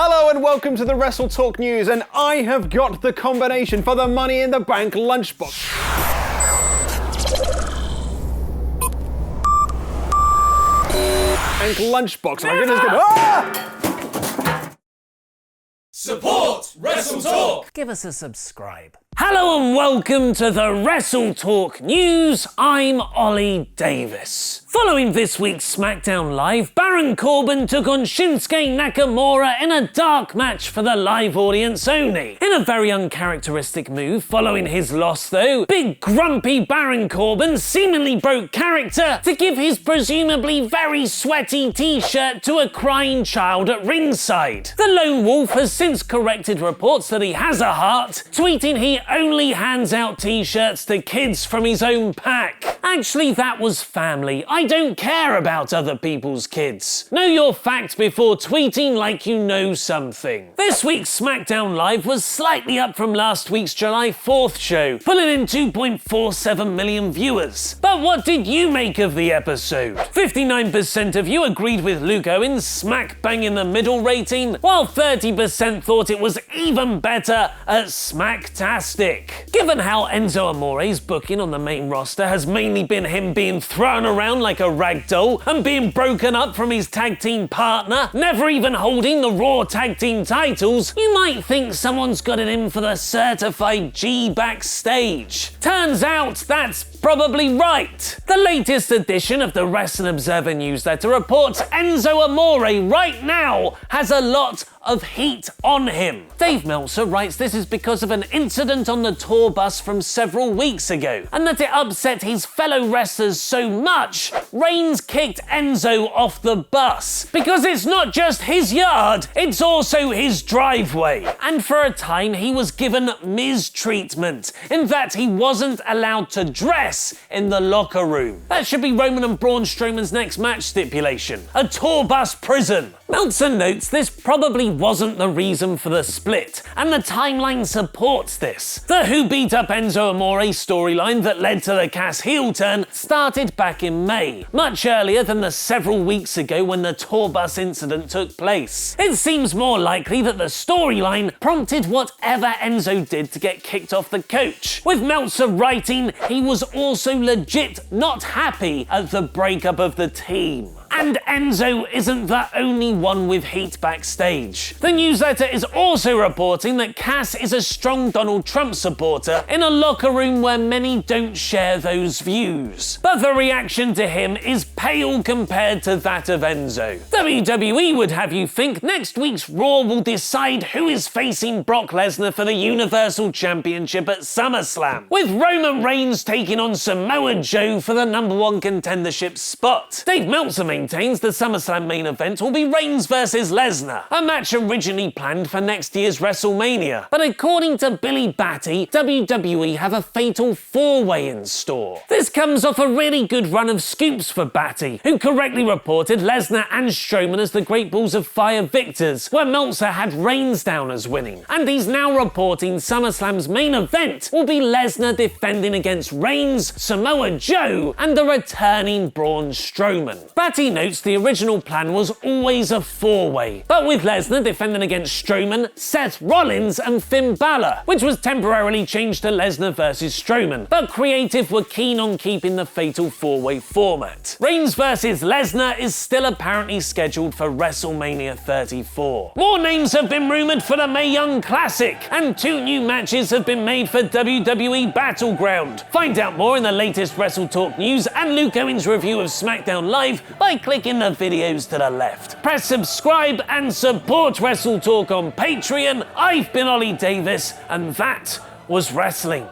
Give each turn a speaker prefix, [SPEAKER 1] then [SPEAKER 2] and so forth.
[SPEAKER 1] Hello and welcome to the WrestleTalk News, and I have got the combination for the Money in the Bank lunchbox. Lunchbox. My goodness, good. Ah!
[SPEAKER 2] Support WrestleTalk!
[SPEAKER 3] Give us a subscribe. Hello and welcome to the WrestleTalk News. I'm Ollie Davis. Following this week's SmackDown Live, Baron Corbin took on Shinsuke Nakamura in a dark match for the live audience only. In a very uncharacteristic move following his loss though, big grumpy Baron Corbin seemingly broke character to give his presumably very sweaty t-shirt to a crying child at ringside. The Lone Wolf has since corrected reports that he has a heart, tweeting he only hands out t-shirts to kids from his own pack. Actually, that was family. I don't care about other people's kids. Know your facts before tweeting like you know something. This week's SmackDown Live was slightly up from last week's July 4th show, pulling in 2.47 million viewers. But what did you make of the episode? 59% of you agreed with Luke Owen's smack bang in the middle rating, while 30% thought it was even better at Smacktastic. Given how Enzo Amore's booking on the main roster has mainly been him being thrown around like a rag doll and being broken up from his tag team partner, never even holding the Raw tag team titles, you might think someone's got it in for the certified G Backstage. Turns out that's probably right. The latest edition of the Wrestling Observer newsletter reports Enzo Amore right now has a lot of heat on him. Dave Meltzer writes this is because of an incident on the tour bus from several weeks ago, and that it upset his fellow wrestlers so much, Reigns kicked Enzo off the bus. Because it's not just his yard, it's also his driveway. And for a time he was given Miz treatment, in that he wasn't allowed to dress in the locker room. That should be Roman and Braun Strowman's next match stipulation. A tour bus prison. Meltzer notes this probably wasn't the reason for the split, and the timeline supports this. The Who Beat Up Enzo Amore storyline that led to the Cass heel turn started back in May, much earlier than the several weeks ago when the tour bus incident took place. It seems more likely that the storyline prompted whatever Enzo did to get kicked off the coach, with Meltzer writing he was also legit not happy at the breakup of the team. And Enzo isn't the only one with heat backstage. The newsletter is also reporting that Cass is a strong Donald Trump supporter in a locker room where many don't share those views. But the reaction to him is pale compared to that of Enzo. WWE would have you think next week's Raw will decide who is facing Brock Lesnar for the Universal Championship at SummerSlam, with Roman Reigns taking on Samoa Joe for the #1 contendership spot. Dave Meltzer maintains the SummerSlam main event will be Reigns versus Lesnar, a match originally planned for next year's WrestleMania. But according to Billy Batty, WWE have a fatal four-way in store. This comes off a really good run of scoops for Batty, who correctly reported Lesnar and Strowman as the Great Balls of Fire victors, where Meltzer had Reigns down as winning. And he's now reporting SummerSlam's main event will be Lesnar defending against Reigns, Samoa Joe, and the returning Braun Strowman. Batty notes the original plan was always a four-way, but with Lesnar defending against Strowman, Seth Rollins and Finn Balor, which was temporarily changed to Lesnar versus Strowman, but creative were keen on keeping the fatal four-way format. Reigns versus Lesnar is still apparently scheduled for WrestleMania 34. More names have been rumoured for the Mae Young Classic, and 2 new matches have been made for WWE Battleground. Find out more in the latest WrestleTalk News and Luke Owen's review of SmackDown Live by clicking the videos to the left. Press subscribe and support WrestleTalk on Patreon. I've been Ollie Davis, and that was wrestling.